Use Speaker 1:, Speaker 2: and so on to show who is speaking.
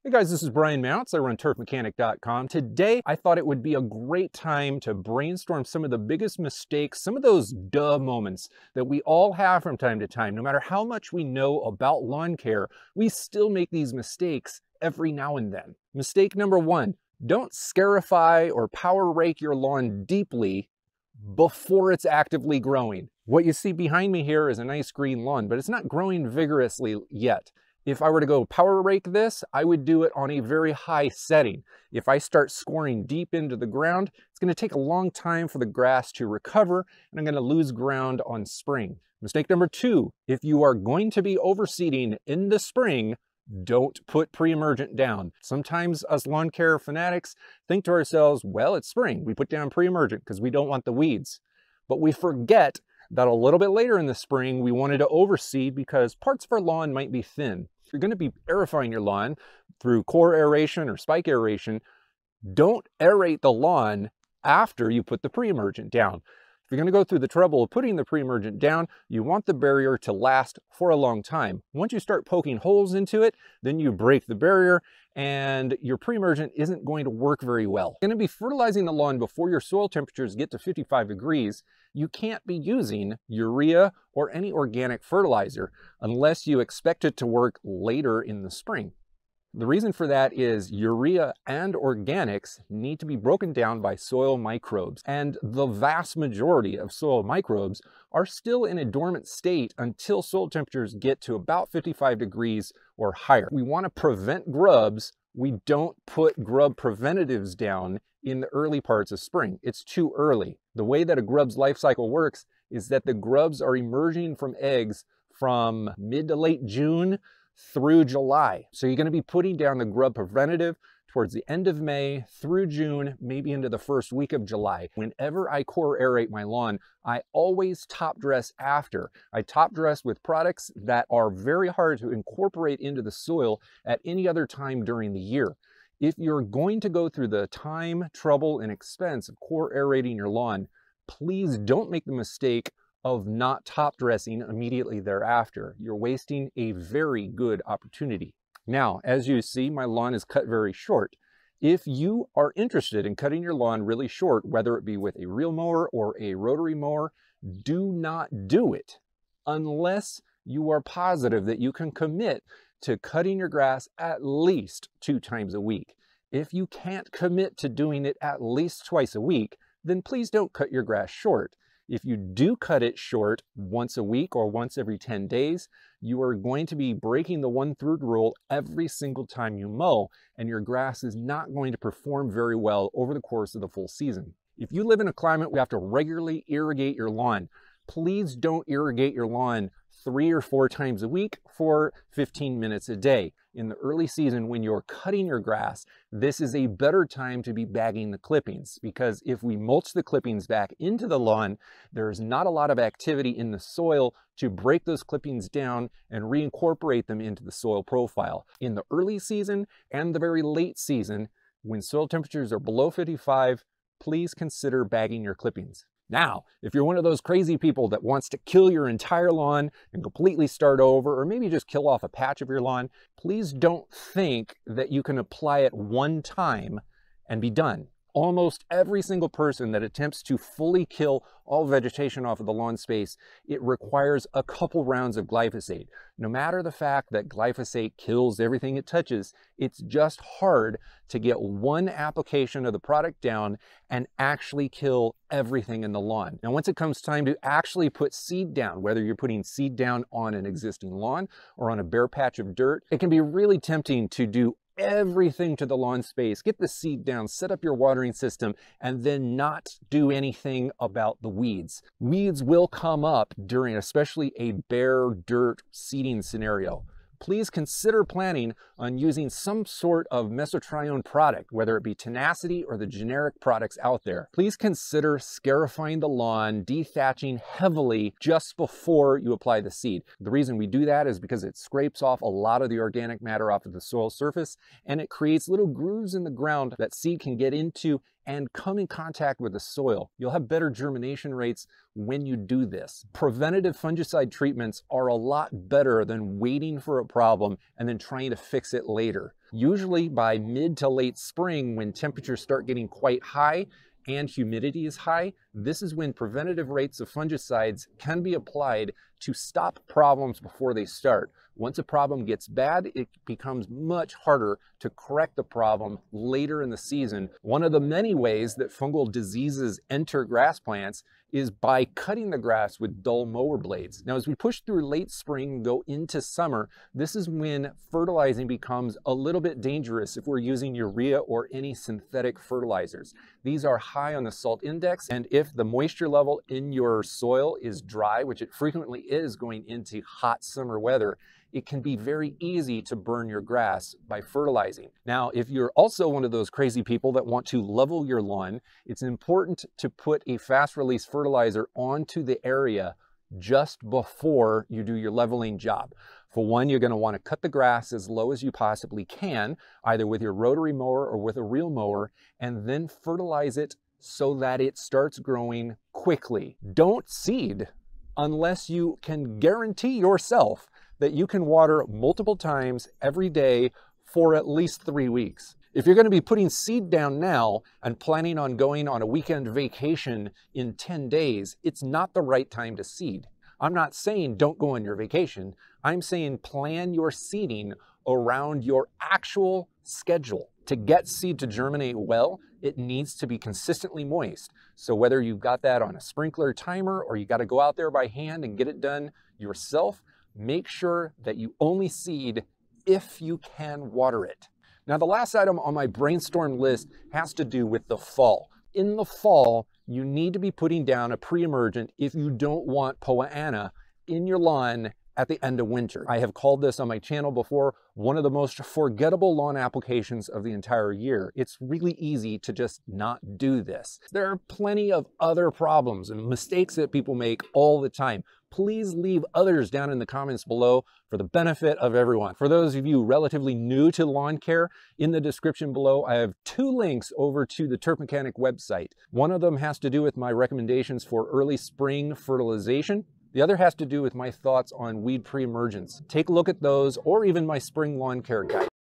Speaker 1: Hey guys, this is Brian Mounts. I run turfmechanic.com. Today, I thought it would be a great time to brainstorm some of the biggest mistakes, some of those duh moments that we all have from time to time. No matter how much we know about lawn care, we still make these mistakes every now and then. Mistake number one, don't scarify or power rake your lawn deeply before it's actively growing. What you see behind me here is a nice green lawn, but it's not growing vigorously yet. If I were to go power rake this, I would do it on a very high setting. If I start scoring deep into the ground, it's going to take a long time for the grass to recover, and I'm going to lose ground on spring. Mistake number two, if you are going to be overseeding in the spring, don't put pre-emergent down. Sometimes us lawn care fanatics think to ourselves, well, it's spring. We put down pre-emergent because we don't want the weeds. But we forget that a little bit later in the spring, we wanted to overseed because parts of our lawn might be thin. If you're going to be aerifying your lawn through core aeration or spike aeration, don't aerate the lawn after you put the pre-emergent down. If you're going to go through the trouble of putting the pre-emergent down, you want the barrier to last for a long time. Once you start poking holes into it, then you break the barrier and your pre-emergent isn't going to work very well. You're going to be fertilizing the lawn before your soil temperatures get to 55 degrees. You can't be using urea or any organic fertilizer unless you expect it to work later in the spring. The reason for that is urea and organics need to be broken down by soil microbes, and the vast majority of soil microbes are still in a dormant state until soil temperatures get to about 55 degrees or higher. We want to prevent grubs. We don't put grub preventatives down in the early parts of spring. It's too early. The way that a grub's life cycle works is that the grubs are emerging from eggs from mid to late June through July. So you're going to be putting down the grub preventative towards the end of May through June, maybe into the first week of July. Whenever I core aerate my lawn, I always top dress after. I top dress with products that are very hard to incorporate into the soil at any other time during the year. If you're going to go through the time, trouble, and expense of core aerating your lawn, please don't make the mistake of not top dressing immediately thereafter. You're wasting a very good opportunity. Now, as you see, my lawn is cut very short. If you are interested in cutting your lawn really short, whether it be with a reel mower or a rotary mower, do not do it unless you are positive that you can commit to cutting your grass at least 2 times a week. If you can't commit to doing it at least twice a week, then please don't cut your grass short. If you do cut it short once a week or once every 10 days, you are going to be breaking the 1/3 rule every single time you mow, and your grass is not going to perform very well over the course of the full season. If you live in a climate where you have to regularly irrigate your lawn, please don't irrigate your lawn 3 or 4 times a week for 15 minutes a day. In the early season, when you're cutting your grass, this is a better time to be bagging the clippings, because if we mulch the clippings back into the lawn, there's not a lot of activity in the soil to break those clippings down and reincorporate them into the soil profile. In the early season and the very late season, when soil temperatures are below 55, please consider bagging your clippings. Now, if you're one of those crazy people that wants to kill your entire lawn and completely start over, or maybe just kill off a patch of your lawn, please don't think that you can apply it one time and be done. Almost every single person that attempts to fully kill all vegetation off of the lawn space, it requires a couple rounds of glyphosate. No matter the fact that glyphosate kills everything it touches, it's just hard to get one application of the product down and actually kill everything in the lawn. Now, once it comes time to actually put seed down, whether you're putting seed down on an existing lawn or on a bare patch of dirt, it can be really tempting to do everything to the lawn space, get the seed down, set up your watering system, and then not do anything about the weeds. Weeds will come up during especially a bare dirt seeding scenario. Please consider planning on using some sort of mesotrione product, whether it be Tenacity or the generic products out there. Please consider scarifying the lawn, dethatching heavily just before you apply the seed. The reason we do that is because it scrapes off a lot of the organic matter off of the soil surface, and it creates little grooves in the ground that seed can get into and come in contact with the soil. You'll have better germination rates when you do this. Preventative fungicide treatments are a lot better than waiting for a problem and then trying to fix it later. Usually by mid to late spring, when temperatures start getting quite high and humidity is high, this is when preventative rates of fungicides can be applied to stop problems before they start. Once a problem gets bad, it becomes much harder to correct the problem later in the season. One of the many ways that fungal diseases enter grass plants is by cutting the grass with dull mower blades. Now, as we push through late spring and go into summer, this is when fertilizing becomes a little bit dangerous if we're using urea or any synthetic fertilizers. These are high on the salt index, and if the moisture level in your soil is dry, which it frequently is going into hot summer weather, it can be very easy to burn your grass by fertilizing. Now, if you're also one of those crazy people that want to level your lawn, it's important to put a fast release fertilizer onto the area just before you do your leveling job. For one, you're going to want to cut the grass as low as you possibly can, either with your rotary mower or with a reel mower, and then fertilize it so that it starts growing quickly. Don't seed unless you can guarantee yourself that you can water multiple times every day for at least 3 weeks. If you're going to be putting seed down now and planning on going on a weekend vacation in 10 days, it's not the right time to seed. I'm not saying don't go on your vacation. I'm saying plan your seeding around your actual schedule. To get seed to germinate well, it needs to be consistently moist. So whether you've got that on a sprinkler timer or you got to go out there by hand and get it done yourself, make sure that you only seed if you can water it. Now, the last item on my brainstorm list has to do with the fall. In the fall, you need to be putting down a pre-emergent if you don't want Poa annua in your lawn at the end of winter. I have called this on my channel before one of the most forgettable lawn applications of the entire year. It's really easy to just not do this. There are plenty of other problems and mistakes that people make all the time. Please leave others down in the comments below for the benefit of everyone. For those of you relatively new to lawn care, in the description below, I have 2 links over to the Turf Mechanic website. One of them has to do with my recommendations for early spring fertilization. The other has to do with my thoughts on weed pre-emergence. Take a look at those, or even my spring lawn care guide.